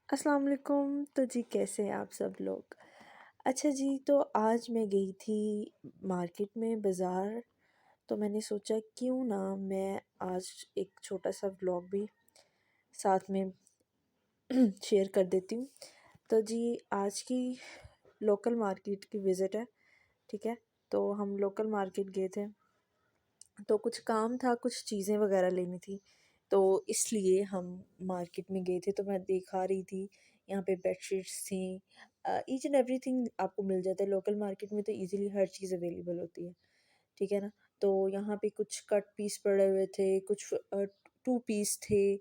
अस्सलाम वालेकुम। तो जी कैसे हैं आप सब लोग। अच्छा जी, तो आज मैं गई थी मार्केट में बाज़ार। तो मैंने सोचा क्यों ना मैं आज एक छोटा सा व्लॉग भी साथ में शेयर कर देती हूँ। तो जी आज की लोकल मार्केट की विज़िट है। ठीक है, तो हम लोकल मार्केट गए थे। तो कुछ काम था, कुछ चीज़ें वगैरह लेनी थी, तो इसलिए हम मार्केट में गए थे। तो मैं दिखा रही थी, यहाँ पे बेडशीट्स थी। ईच एंड एवरीथिंग आपको मिल जाता है लोकल मार्केट में, तो इजीली हर चीज़ अवेलेबल होती है। ठीक है ना। तो यहाँ पे कुछ कट पीस पड़े हुए थे, कुछ टू पीस थे,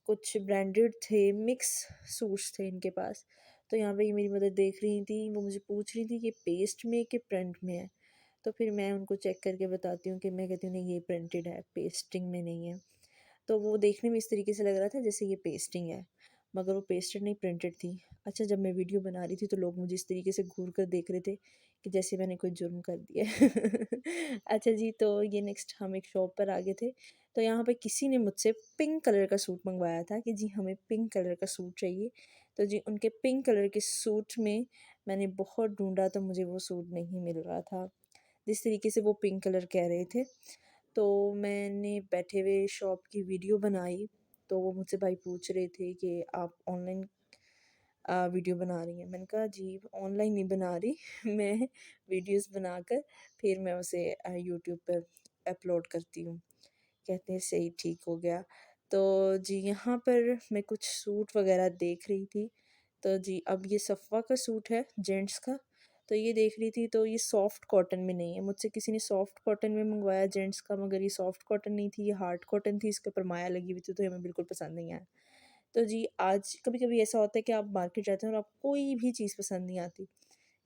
कुछ ब्रांडेड थे, मिक्स सूट्स थे इनके पास। तो यहाँ पे ये मेरी मदर देख रही थी, वो मुझे पूछ रही थी कि पेस्ट में कि प्रिंट में है। तो फिर मैं उनको चेक करके बताती हूँ कि मैं कहती हूँ नहीं ये प्रिंटेड है, पेस्टिंग में नहीं है। तो वो देखने में इस तरीके से लग रहा था जैसे ये पेस्टिंग है, मगर वो पेस्टेड नहीं प्रिंटेड थी। अच्छा, जब मैं वीडियो बना रही थी तो लोग मुझे इस तरीके से घूर कर देख रहे थे कि जैसे मैंने कोई जुर्म कर दिया है। अच्छा जी, तो ये नेक्स्ट हम एक शॉप पर आ गए थे। तो यहाँ पे किसी ने मुझसे पिंक कलर का सूट मंगवाया था कि जी हमें पिंक कलर का सूट चाहिए। तो जी उनके पिंक कलर के सूट में मैंने बहुत ढूंढा, तो मुझे वो सूट नहीं मिल रहा था जिस तरीके से वो पिंक कलर कह रहे थे। तो मैंने बैठे हुए शॉप की वीडियो बनाई। तो वो मुझसे भाई पूछ रहे थे कि आप ऑनलाइन वीडियो बना रही हैं। मैंने कहा जी ऑनलाइन नहीं बना रही मैं वीडियोस बनाकर फिर मैं उसे यूट्यूब पर अपलोड करती हूँ। कहते हैं सही, ठीक हो गया। तो जी यहाँ पर मैं कुछ सूट वगैरह देख रही थी। तो जी अब ये सफ़ा का सूट है जेंट्स का। तो ये देख रही थी, तो ये सॉफ्ट कॉटन में नहीं है। मुझसे किसी ने सॉफ्ट कॉटन में मंगवाया जेंट्स का, मगर ये सॉफ्ट कॉटन नहीं थी, ये हार्ड कॉटन थी, इसके ऊपर माया लगी हुई थी, तो ये हमें बिल्कुल पसंद नहीं आया। तो जी आज कभी-कभी ऐसा होता है कि आप मार्केट जाते हैं और आपको कोई भी चीज़ पसंद नहीं आती।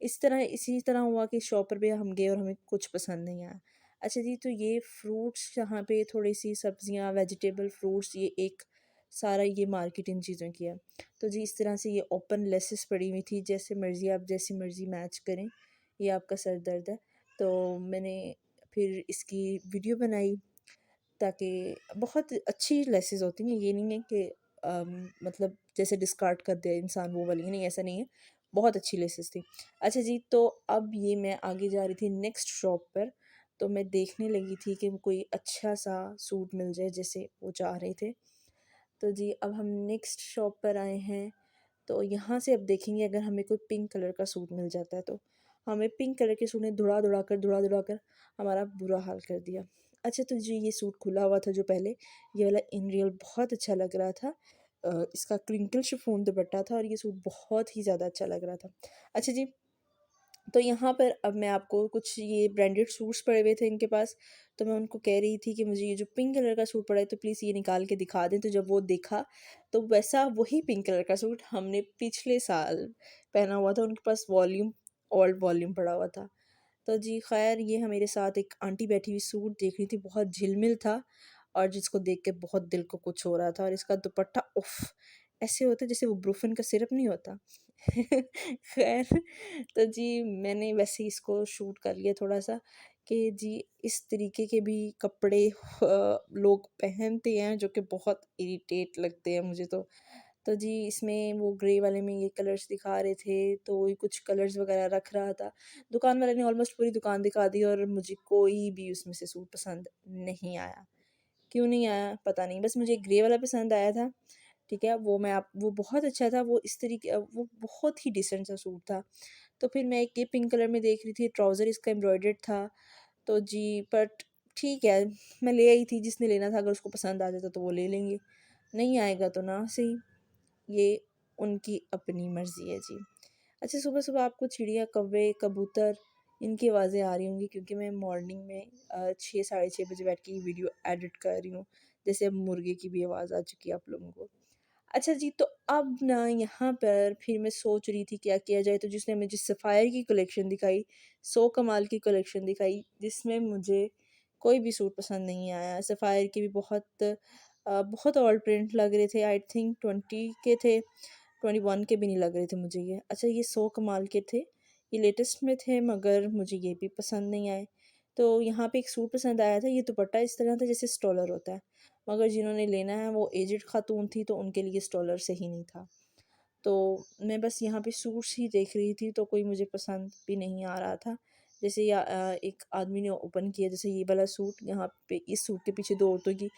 इसी तरह हुआ कि शॉप पर भी हम गए और हमें कुछ पसंद नहीं आया। अच्छा जी, तो ये फ्रूट्स यहाँ पे थोड़ी-सी सब्जियाँ, वेजिटेबल, फ्रूट्स, ये एक सारा ये मार्केट इन चीज़ों की है। तो जी इस तरह से ये ओपन लेसेस पड़ी हुई थी, जैसे मर्ज़ी आप जैसी मर्ज़ी मैच करें, ये आपका सर दर्द है। तो मैंने फिर इसकी वीडियो बनाई, ताकि बहुत अच्छी लेसेस होती हैं, ये नहीं है कि मतलब जैसे डिस्कार्ड कर दे इंसान वो वाली, नहीं ऐसा नहीं है, बहुत अच्छी लेसेस थी। अच्छा जी, तो अब ये मैं आगे जा रही थी नेक्स्ट शॉप पर। तो मैं देखने लगी थी कि कोई अच्छा सा सूट मिल जाए जैसे वो चाह रहे थे। तो जी अब हम नेक्स्ट शॉप पर आए हैं। तो यहाँ से अब देखेंगे अगर हमें कोई पिंक कलर का सूट मिल जाता है तो। हमें पिंक कलर के सूट ने धुड़ा-धुड़ा कर हमारा बुरा हाल कर दिया। अच्छा, तो जी ये सूट खुला हुआ था जो पहले, ये वाला इन रियल बहुत अच्छा लग रहा था। इसका क्रिंकल शिफॉन दुपट्टा था और ये सूट बहुत ही ज़्यादा अच्छा लग रहा था। अच्छा जी, तो यहाँ पर अब मैं आपको कुछ ये ब्रांडेड सूट्स पड़े हुए थे इनके पास। तो मैं उनको कह रही थी कि मुझे ये जो पिंक कलर का सूट पड़ा है तो प्लीज़ ये निकाल के दिखा दें। तो जब वो देखा, तो वैसा वही पिंक कलर का सूट हमने पिछले साल पहना हुआ था, उनके पास वॉल्यूम ओल्ड वॉल्यूम पड़ा हुआ था। तो जी ख़ैर ये मेरे साथ एक आंटी बैठी हुई सूट देख रही थी, बहुत झिलमिल था और जिसको देख के बहुत दिल को कुछ हो रहा था। और इसका दुपट्टा उफ़! ऐसे होता है जैसे वो ब्रूफिन का सिरप नहीं होता। ख़ैर, तो जी मैंने वैसे ही इसको शूट कर लिया थोड़ा-सा कि जी इस तरीके के भी कपड़े लोग पहनते हैं जो कि बहुत इरिटेट लगते हैं मुझे तो। तो जी इसमें वो ग्रे वाले में ये कलर्स दिखा रहे थे, तो वही कुछ कलर्स वगैरह रख रहा था। दुकान वाले ने ऑलमोस्ट पूरी दुकान दिखा दी और मुझे कोई भी उसमें से सूट पसंद नहीं आया। क्यों नहीं आया पता नहीं, बस मुझे ग्रे वाला पसंद आया था। ठीक है, वो बहुत अच्छा था, वो इस तरीके वो बहुत ही डिसेंट सा सूट था। तो फिर मैं एक ये पिंक कलर में देख रही थी, ट्राउज़र इसका एम्ब्रॉयडर्ड था। तो जी बट ठीक है, मैं ले आई थी, जिसने लेना था अगर उसको पसंद आ जाता तो वो ले लेंगे, नहीं आएगा तो ना सही। ये उनकी अपनी मर्ज़ी है जी। अच्छा, सुबह-सुबह आपको चिड़िया, कौवे, कबूतर इनकी आवाज़ें आ रही होंगी क्योंकि मैं मॉर्निंग में 6 साढ़े 6 बजे बैठ के ये वीडियो एडिट कर रही हूँ। जैसे अब मुर्गे की भी आवाज़ आ चुकी है आप लोगों को। अच्छा जी, तो अब ना यहाँ पर फिर मैं सोच रही थी क्या किया जाए, तो जिसने मुझे सफ़ायर की कलेक्शन दिखाई, सो कमाल की कलेक्शन दिखाई, जिसमें मुझे कोई भी सूट पसंद नहीं आया। सफ़ायर के भी बहुत ओल्ड प्रिंट लग रहे थे, आई थिंक 20 के थे, 21 के भी नहीं लग रहे थे मुझे ये। अच्छा, ये सो कमाल के थे, ये लेटेस्ट में थे, मगर मुझे ये भी पसंद नहीं आए। तो यहाँ पे एक सूट पसंद आया था, ये दुपट्टा इस तरह था जैसे स्टॉलर होता है, मगर जिन्होंने लेना है वो एज्ड खातून थी, तो उनके लिए स्टॉलर सही नहीं था। तो मैं बस यहाँ पे सूट्स ही देख रही थी, तो कोई मुझे पसंद भी नहीं आ रहा था। जैसे एक आदमी ने ओपन किया, जैसे ये वाला सूट, यहाँ पे इस सूट के पीछे 2 औरतों की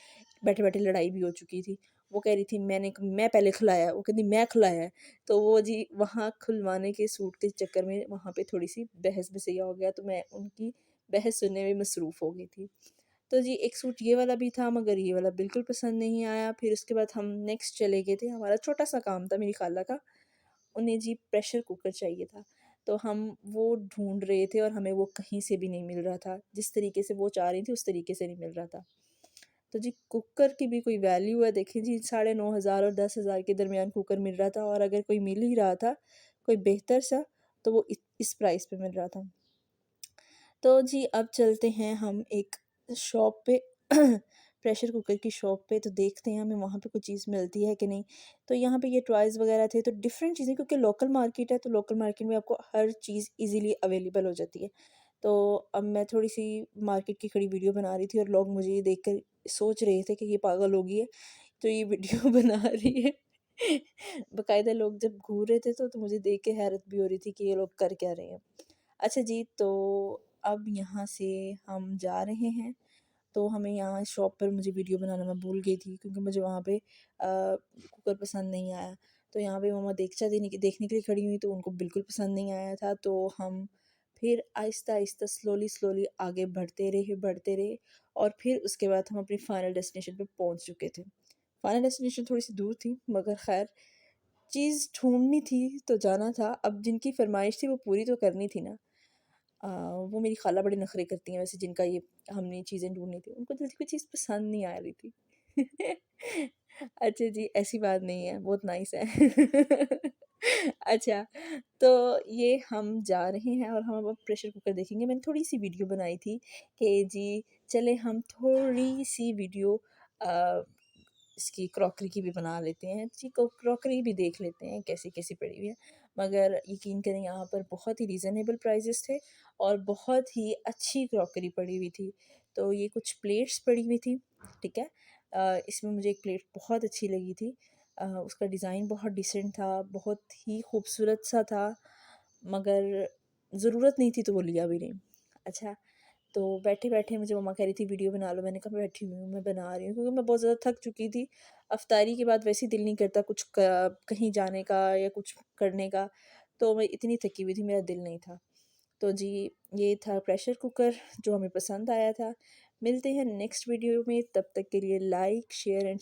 बैठे-बैठे लड़ाई भी हो चुकी थी। वो कह रही थी मैं पहले खुलाया, वो कहती मैं खुलाया है। तो वो जी वहाँ खुलवाने के सूट के चक्कर में वहाँ पे थोड़ी-सी बहस-बसैया हो गया, तो मैं उनकी बहस सुनने में मसरूफ़ हो गई थी। तो जी एक सूट ये वाला भी था, मगर ये वाला बिल्कुल पसंद नहीं आया। फिर उसके बाद हम नेक्स्ट चले गए थे, हमारा छोटा-सा काम था मेरी खाला का, उन्हें जी प्रेशर कुकर चाहिए था। तो हम वो ढूँढ रहे थे और हमें वो कहीं से भी नहीं मिल रहा था। जिस तरीके से वो चाह रही थी उस तरीके से नहीं मिल रहा था। तो जी कुकर की भी कोई वैल्यू है, देखें जी 9,500 और 10,000 के दरमियान कुकर मिल रहा था, और अगर कोई मिल ही रहा था, कोई बेहतर सा, तो वो इस प्राइस पे मिल रहा था। तो जी अब चलते हैं हम एक शॉप पे प्रेशर कुकर की शॉप पे, तो देखते हैं हमें वहाँ पे कोई चीज़ मिलती है कि नहीं। तो यहाँ पे ये टॉयज़ वगैरह थे, तो डिफरेंट चीज़ें, क्योंकि लोकल मार्केट है, तो लोकल मार्केट में आपको हर चीज़ इजीली अवेलेबल हो जाती है। तो अब मैं थोड़ी सी मार्केट की खड़ी वीडियो बना रही थी, और लोग मुझे ये देख कर सोच रहे थे कि ये पागल हो गई है, तो ये वीडियो बना रही है। बाकायदा लोग जब घूर रहे थे, तो मुझे देख के हैरत भी हो रही थी कि ये लोग कर क्या रहे हैं। अच्छा जी, तो अब यहाँ से हम जा रहे हैं, तो हमें यहाँ शॉप पर, मुझे वीडियो बनाना मैं भूल गई थी, क्योंकि मुझे वहाँ पे कुकर पसंद नहीं आया। तो यहाँ पे मम्मा देगचा देखने के लिए खड़ी हुई, तो उनको बिल्कुल पसंद नहीं आया था। तो हम फिर आहिस्ता-आहिस्ता, स्लोली-स्लोली आगे बढ़ते रहे, और फिर उसके बाद हम अपनी फाइनल डेस्टिनेशन पे पहुँच चुके थे। फाइनल डेस्टिनेशन थोड़ी-सी दूर थी, मगर ख़ैर चीज़ ढूँढनी थी तो जाना था। अब जिनकी फ़रमाइश थी वो पूरी तो करनी थी ना। वो मेरी खाला बड़े नखरे करती हैं वैसे, जिनका ये हमने चीज़ें ढूँढनी थी, उनको जल्दी कोई चीज़ पसंद नहीं आ रही थी। अच्छा जी, ऐसी बात नहीं है, बहुत नाइस है। अच्छा, तो ये हम जा रहे हैं, और हम अब प्रेशर कुकर देखेंगे। मैंने थोड़ी-सी वीडियो बनाई थी कि जी चले हम थोड़ी-सी वीडियो अ, इसकी क्रॉकरी की भी बना लेते हैं। जी क्रॉकरी भी देख लेते हैं कैसी-कैसी पड़ी हुई है। मगर यकीन करें, यहाँ पर बहुत ही रीज़नेबल प्राइसेस थे, और बहुत ही अच्छी क्रॉकरी पड़ी हुई थी। तो ये कुछ प्लेट्स पड़ी हुई थी, ठीक है? इसमें मुझे एक प्लेट बहुत अच्छी लगी थी। उसका डिज़ाइन बहुत डिसेंट था, बहुत ही खूबसूरत सा था, मगर ज़रूरत नहीं थी तो वो लिया भी नहीं। अच्छा, तो बैठे-बैठे मुझे मम्मा कह रही थी वीडियो बना लो, मैंने कहा मैं बैठी हुई हूँ, मैं बना रही हूँ, क्योंकि मैं बहुत ज़्यादा थक चुकी थी। अफ़्तारी के बाद वैसे ही दिल नहीं करता कुछ कहीं जाने का या कुछ करने का, तो मैं इतनी थकी हुई थी, मेरा दिल नहीं था। तो जी ये था प्रेशर कुकर, जो हमें पसंद आया था। मिलते हैं नेक्स्ट वीडियो में, तब तक के लिए लाइक, शेयर एंड